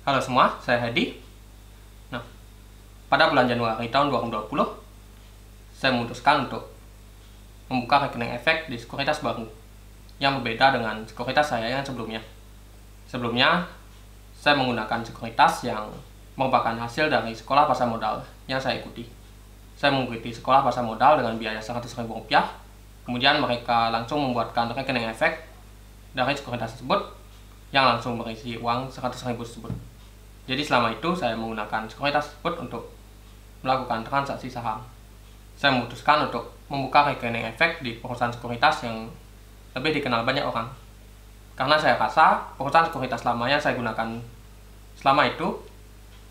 Halo semua, saya Hedi. Nah, pada bulan Januari tahun 2020, saya memutuskan untuk membuka rekening efek di sekuritas baru yang berbeda dengan sekuritas saya yang sebelumnya. Sebelumnya, saya menggunakan sekuritas yang merupakan hasil dari sekolah pasar modal yang saya ikuti. Saya mengikuti sekolah pasar modal dengan biaya Rp100.000. Kemudian mereka langsung membuatkan rekening efek dari sekuritas tersebut yang langsung berisi uang Rp100.000 tersebut. Jadi selama itu saya menggunakan sekuritas tersebut untuk melakukan transaksi saham. Saya memutuskan untuk membuka rekening efek di perusahaan sekuritas yang lebih dikenal banyak orang. Karena saya rasa perusahaan sekuritas lama yang saya gunakan selama itu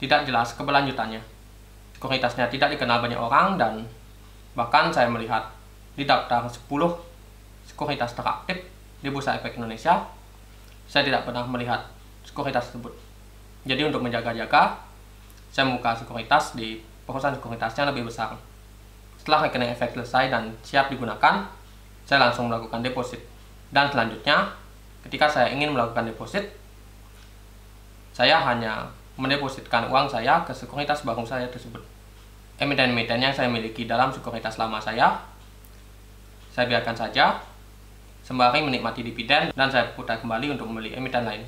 tidak jelas keberlanjutannya. Sekuritasnya tidak dikenal banyak orang dan bahkan saya melihat di daftar 10 sekuritas teraktif di Bursa Efek Indonesia, saya tidak pernah melihat sekuritas tersebut. Jadi untuk menjaga-jaga, saya membuka sekuritas di perusahaan sekuritas yang lebih besar. Setelah rekening efek selesai dan siap digunakan, saya langsung melakukan deposit. Dan selanjutnya, ketika saya ingin melakukan deposit, saya hanya mendepositkan uang saya ke sekuritas baru saya tersebut. Emiten-emiten yang saya miliki dalam sekuritas lama saya biarkan saja, sembari menikmati dividen dan saya putar kembali untuk membeli emiten lain.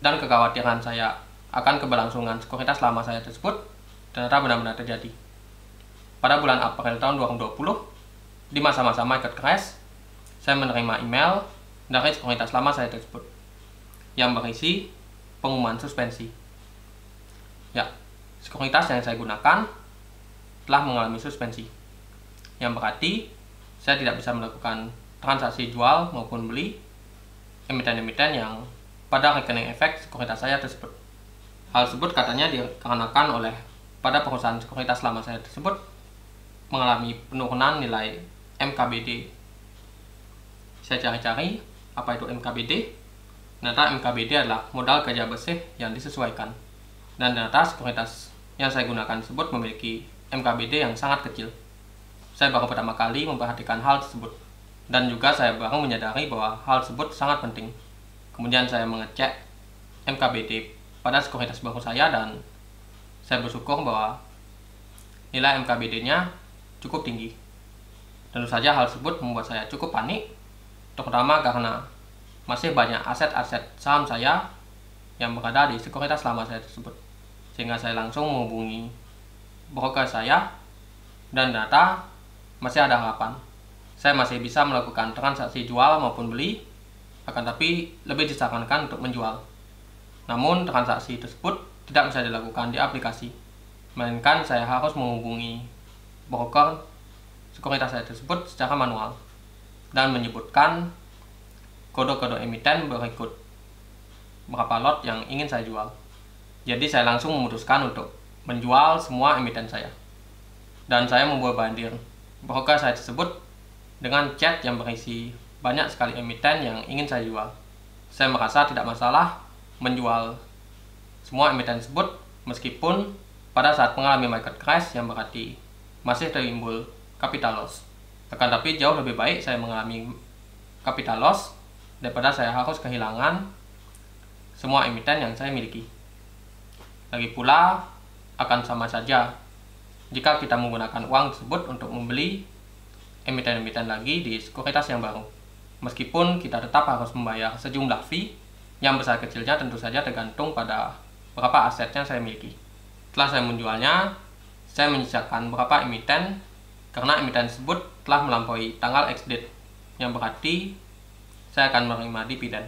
Dan kekhawatiran saya akan keberlangsungan sekuritas lama saya tersebut ternyata benar-benar terjadi. Pada bulan April tahun 2020, di masa-masa market crash, saya menerima email dari sekuritas lama saya tersebut yang berisi pengumuman suspensi. Ya, sekuritas yang saya gunakan telah mengalami suspensi, yang berarti saya tidak bisa melakukan transaksi jual maupun beli emiten-emiten yang pada rekening efek sekuritas saya tersebut. Hal tersebut katanya dikarenakan oleh pada perusahaan sekuritas lama saya tersebut mengalami penurunan nilai MKBD. Saya cari-cari apa itu MKBD. Ternyata MKBD adalah modal kerja bersih yang disesuaikan. Dan ternyata sekuritas yang saya gunakan tersebut memiliki MKBD yang sangat kecil. Saya baru pertama kali memperhatikan hal tersebut. Dan juga saya baru menyadari bahwa hal tersebut sangat penting. Kemudian saya mengecek MKBD pada sekuritas baru saya dan saya bersyukur bahwa nilai MKBD-nya cukup tinggi. Tentu saja hal tersebut membuat saya cukup panik, terutama karena masih banyak aset-aset saham saya yang berada di sekuritas lama saya tersebut. Sehingga saya langsung menghubungi broker saya dan ternyata masih ada harapan. Saya masih bisa melakukan transaksi jual maupun beli, akan tapi lebih disarankan untuk menjual. Namun transaksi tersebut tidak bisa dilakukan di aplikasi, melainkan saya harus menghubungi broker sekuritas saya tersebut secara manual dan menyebutkan kode-kode emiten berikut berapa lot yang ingin saya jual. Jadi saya langsung memutuskan untuk menjual semua emiten saya. Dan saya membuat bandir broker saya tersebut dengan chat yang berisi banyak sekali emiten yang ingin saya jual. Saya merasa tidak masalah menjual semua emiten tersebut meskipun pada saat mengalami market crash yang berarti masih terimbul capital loss. Akan tapi jauh lebih baik saya mengalami capital loss daripada saya harus kehilangan semua emiten yang saya miliki. Lagi pula akan sama saja jika kita menggunakan uang tersebut untuk membeli emiten-emiten lagi di sekuritas yang baru. Meskipun kita tetap harus membayar sejumlah fee yang besar kecilnya tentu saja tergantung pada berapa aset yang saya miliki. Setelah saya menjualnya, saya menyisakan berapa emiten karena emiten tersebut telah melampaui tanggal ex-date, yang berarti saya akan menerima dividen.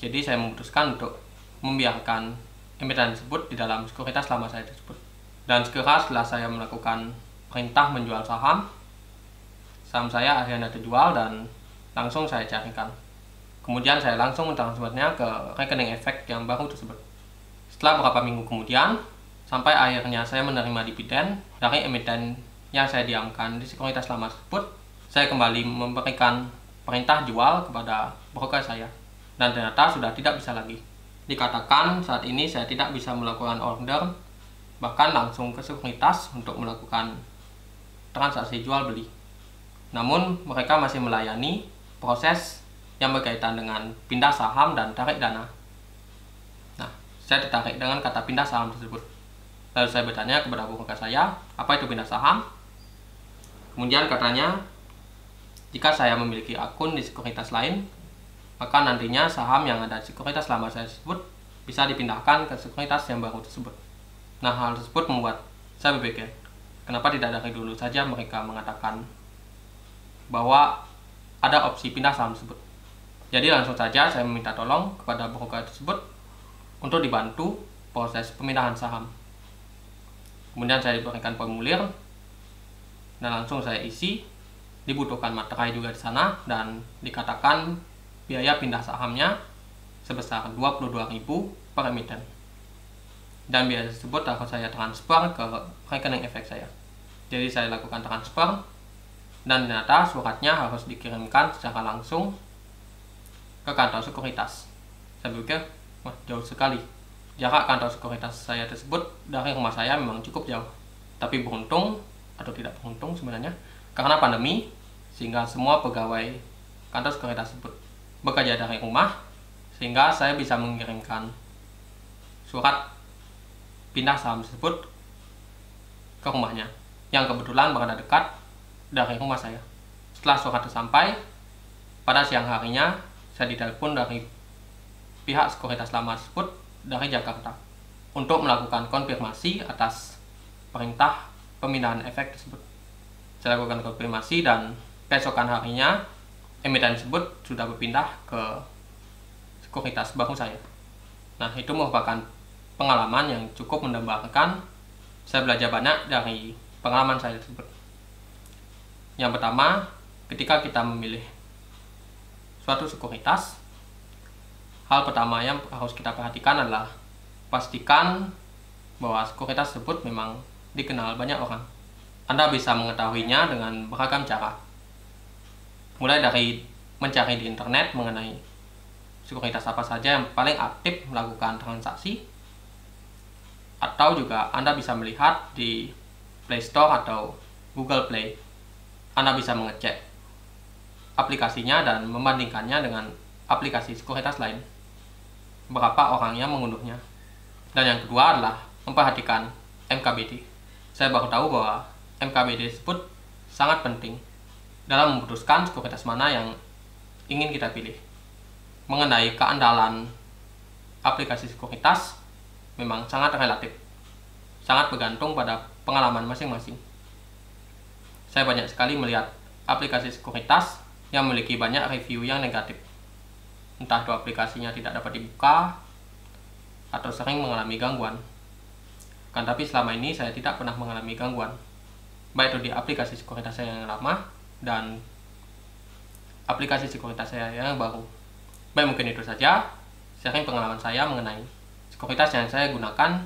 Jadi saya memutuskan untuk membiarkan emiten tersebut di dalam sekuritas lama saya tersebut. Dan segera setelah saya melakukan perintah menjual saham saya akhirnya terjual dan langsung saya carikan. Kemudian saya langsung mentransfernya ke rekening efek yang baru tersebut. Setelah beberapa minggu kemudian, sampai akhirnya saya menerima dividen dari emiten yang saya diamkan di sekuritas lama tersebut, saya kembali memberikan perintah jual kepada broker saya. Dan ternyata sudah tidak bisa lagi. Dikatakan saat ini saya tidak bisa melakukan order, bahkan langsung ke sekuritas untuk melakukan transaksi jual beli. Namun mereka masih melayani proses yang berkaitan dengan pindah saham dan tarik dana. Nah, saya tertarik dengan kata pindah saham tersebut. Lalu saya bertanya kepada broker saya, apa itu pindah saham? Kemudian katanya, jika saya memiliki akun di sekuritas lain, maka nantinya saham yang ada di sekuritas lama saya tersebut bisa dipindahkan ke sekuritas yang baru tersebut. Nah, hal tersebut membuat saya berpikir, kenapa tidak dari dulu saja mereka mengatakan bahwa ada opsi pindah saham tersebut. Jadi langsung saja saya meminta tolong kepada broker tersebut untuk dibantu proses pemindahan saham. Kemudian saya diberikan formulir dan langsung saya isi. Dibutuhkan materai juga di sana dan dikatakan biaya pindah sahamnya sebesar 22.000 per emiten. Dan biaya tersebut akan saya transfer ke rekening efek saya. Jadi saya lakukan transfer dan ternyata suratnya harus dikirimkan secara langsung ke kantor sekuritas. Saya pikir, wah, jauh sekali. Jarak kantor sekuritas saya tersebut dari rumah saya memang cukup jauh. Tapi beruntung atau tidak beruntung sebenarnya, karena pandemi, sehingga semua pegawai kantor sekuritas tersebut bekerja dari rumah, sehingga saya bisa mengirimkan surat pindah saham tersebut ke rumahnya, yang kebetulan berada dekat dari rumah saya. Setelah surat itu sampai, pada siang harinya saya ditelepon dari pihak sekuritas lama tersebut dari Jakarta untuk melakukan konfirmasi atas perintah pemindahan efek tersebut. Saya lakukan konfirmasi dan keesokan harinya emiten tersebut sudah berpindah ke sekuritas baru saya. Nah, itu merupakan pengalaman yang cukup mendebarkan. Saya belajar banyak dari pengalaman saya tersebut. Yang pertama, ketika kita memilih suatu sekuritas, hal pertama yang harus kita perhatikan adalah pastikan bahwa sekuritas tersebut memang dikenal banyak orang. Anda bisa mengetahuinya dengan beragam cara. Mulai dari mencari di internet mengenai sekuritas apa saja yang paling aktif melakukan transaksi, atau juga Anda bisa melihat di Play Store atau Google Play. Anda bisa mengecek aplikasinya dan membandingkannya dengan aplikasi sekuritas lain, berapa orang yang mengunduhnya. Dan yang kedua adalah memperhatikan MKBD. Saya baru tahu bahwa MKBD tersebut sangat penting dalam memutuskan sekuritas mana yang ingin kita pilih. Mengenai keandalan aplikasi sekuritas memang sangat relatif, sangat bergantung pada pengalaman masing-masing. Saya banyak sekali melihat aplikasi sekuritas yang memiliki banyak review yang negatif. Entah itu aplikasinya tidak dapat dibuka atau sering mengalami gangguan. Kan tapi selama ini saya tidak pernah mengalami gangguan, baik itu di aplikasi sekuritas saya yang lama dan aplikasi sekuritas saya yang baru. Baik, mungkin itu saja sharing pengalaman saya mengenai sekuritas yang saya gunakan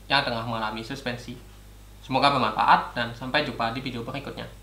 yang tengah mengalami suspensi. Semoga bermanfaat dan sampai jumpa di video berikutnya.